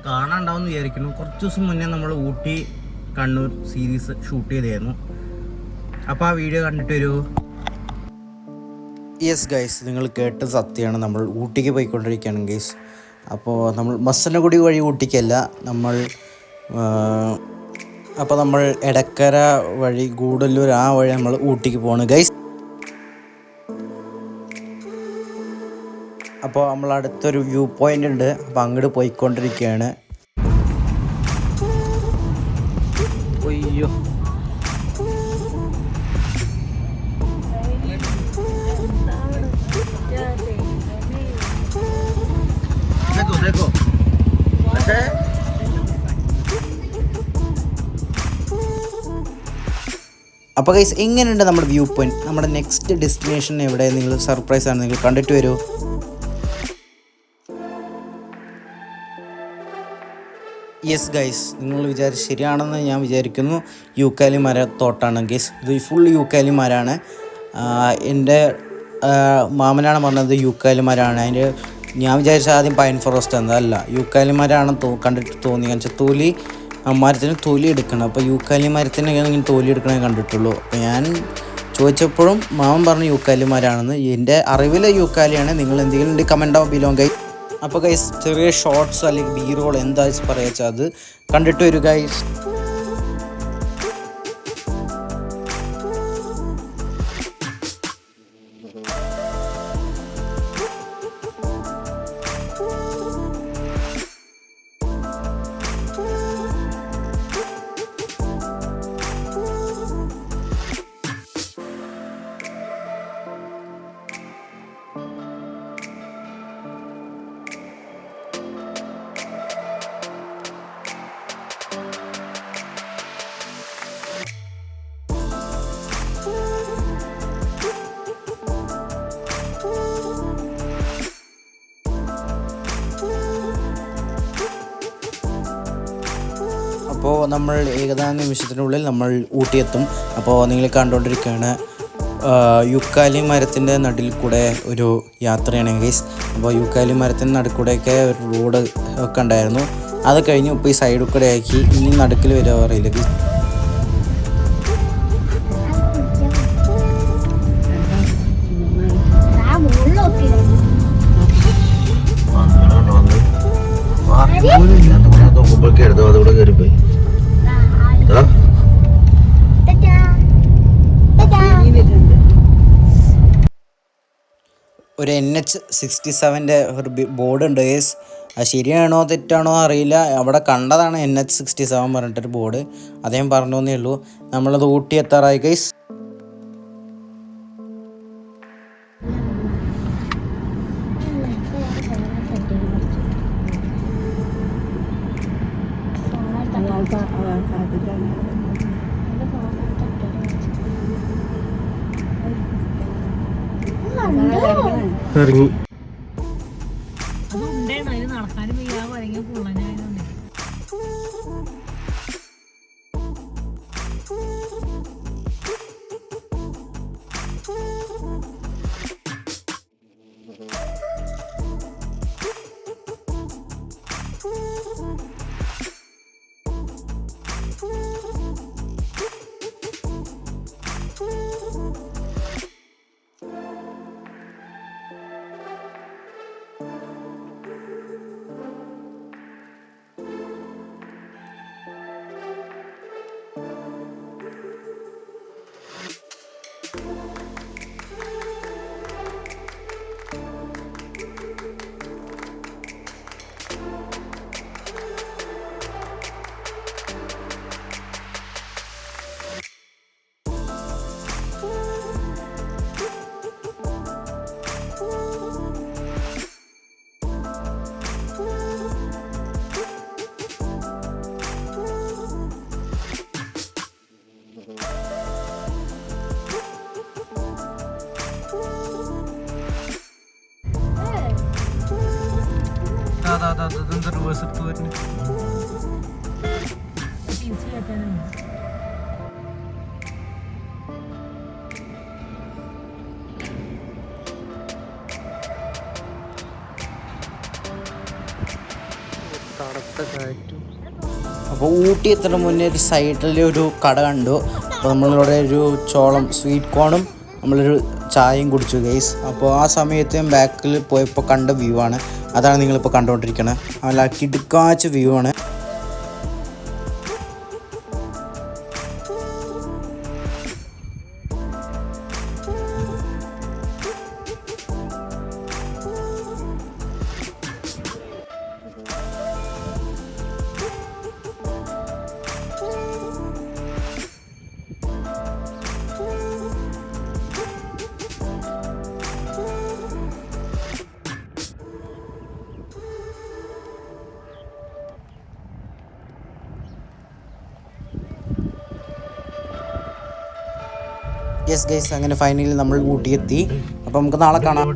കാണാണ്ടാവുമെന്ന് വിചാരിക്കുന്നു. കുറച്ച് ദിവസം മുന്നേ നമ്മൾ ഊട്ടി കണ്ണൂർ സീരീസ് ഷൂട്ട് ചെയ്തായിരുന്നു. അപ്പോൾ ആ വീഡിയോ കണ്ടിട്ട് ഒരു യെസ് ഗൈസ്, നിങ്ങൾ കേട്ട സത്യമാണ്. നമ്മൾ ഊട്ടിക്ക് പോയിക്കൊണ്ടിരിക്കുകയാണ് ഗൈസ്. അപ്പോൾ നമ്മൾ മസനഗുഡി വഴി ഊട്ടിക്കല്ല, നമ്മൾ എടക്കര വഴി ഗൂഡല്ലൂർ ആ വഴി നമ്മൾ ഊട്ടിക്ക് പോകണം ഗൈസ്. അപ്പോൾ നമ്മൾ അടുത്തൊരു വ്യൂ പോയിൻ്റ് ഉണ്ട്, അപ്പോൾ അങ്ങോട്ട് പോയിക്കൊണ്ടിരിക്കുകയാണ്. അയ്യോ, देखो അപ്പോൾ ഗൈസ്, എങ്ങനെയുണ്ട് നമ്മുടെ വ്യൂ പോയിന്റ്? നമ്മുടെ നെക്സ്റ്റ് ഡെസ്റ്റിനേഷൻ എവിടെ? നിങ്ങൾ സർപ്രൈസ് ആണ്, നിങ്ങൾ കണ്ടിട്ട് വരൂ. യെസ് ഗൈസ്, നിങ്ങൾ വിചാരിച്ച് ശരിയാണെന്ന് ഞാൻ വിചാരിക്കുന്നു. യൂക്കാലി മരത്തോട്ടാണ് ഗൈസ്. ഇത് ഫുൾ യൂക്കാലി മരമാണ്. എൻ്റെ മാമനാണ് പറഞ്ഞത് യൂക്കാലി മരമാണ്. അതിൻ്റെ ഞാൻ വിചാരിച്ച ആദ്യം പൈൻ ഫോറസ്റ്റ് എന്നല്ല, യൂക്കാലി മരമാണ് കണ്ടിട്ട് തോന്നി. കാരണം തൊലി മരത്തിന് തൊലി എടുക്കണം. അപ്പോൾ യൂക്കാലി മരത്തിന് ഇങ്ങനെ തൊലി എടുക്കണേ കണ്ടിട്ടുള്ളൂ. അപ്പോൾ ഞാൻ ചോദിച്ചപ്പോഴും മാമൻ പറഞ്ഞു യൂക്കാലി മരമാണെന്ന്. എൻ്റെ അറിവിലെ യൂക്കാലിയാണ്. നിങ്ങൾ എന്തെങ്കിലും ഉണ്ട് കമൻ്റ് ആവും ബിലോ ഗൈസ്. അപ്പോൾ ഗൈസ്, ചെറിയ ഷോർട്സ് അല്ലെങ്കിൽ ബി റോൾ എന്താ പറയുക വെച്ചാൽ അത് കണ്ടിട്ട് വരും ഗൈസ്. അപ്പോൾ നമ്മൾ ഏകദേശം നിമിഷത്തിനുള്ളിൽ നമ്മൾ ഊട്ടിയെത്തും. അപ്പോൾ നിങ്ങൾ കണ്ടുകൊണ്ടിരിക്കുകയാണ് യൂക്കാലി മരത്തിൻ്റെ നടുവിൽ കൂടെ ഒരു യാത്രയാണ് ഗൈസ്. അപ്പോൾ യൂക്കാലി മരത്തിൻ്റെ നടുക്കൂടെയൊക്കെ ഒരു റോഡ് ഒക്കെ ഉണ്ടായിരുന്നു. അത് കഴിഞ്ഞ് ഇപ്പോൾ ഈ സൈഡിൽ കൂടെ ആക്കി ഇനി നടുക്കിൽ വരിക പറയില്ല ഗൈസ്. അതോടെ കയറിപ്പോയി. ഒരു NH67 ഒരു ബോർഡ് ഉണ്ട് ഗൈസ്. അത് ശരിയാണോ തെറ്റാണോ അറിയില്ല. അവിടെ കണ്ടതാണ് NH67 പറഞ്ഞിട്ടൊരു ബോർഡ്. അദ്ദേഹം പറഞ്ഞേ ഉള്ളൂ. നമ്മളത് ഊട്ടി എത്താറായി ഗൈസ്. ഇറങ്ങി നടക്കാനും വയ്യ, വരങ്ങി പുള്ളനായതുകൊണ്ട്. അതെന്താ റിവേഴ്സ് എടുത്ത് വരുന്നത്? തണുത്ത കാറ്റും. അപ്പോൾ ഊട്ടി എത്തുന്ന മുന്നേ ഒരു സൈഡിൽ ഒരു കട കണ്ടു. അപ്പോൾ നമ്മളിവിടെ ഒരു ചോളം സ്വീറ്റ് കോണും നമ്മളൊരു ചായയും കുടിച്ചു ഗൈസ്. അപ്പോൾ ആ സമയത്ത് ബാക്കിൽ പോയപ്പോൾ കണ്ട വ്യൂ ആണ്, അതാണ് നിങ്ങളിപ്പോൾ കണ്ടുകൊണ്ടിരിക്കുന്നത്. നല്ല കിടുക്കാച്ച വ്യൂ ആണ്. യെസ് ഗൈസ്, അങ്ങനെ ഫൈനലി നമ്മൾ ഊട്ടി എത്തി. അപ്പോൾ നമുക്ക് നാളെ കാണാം.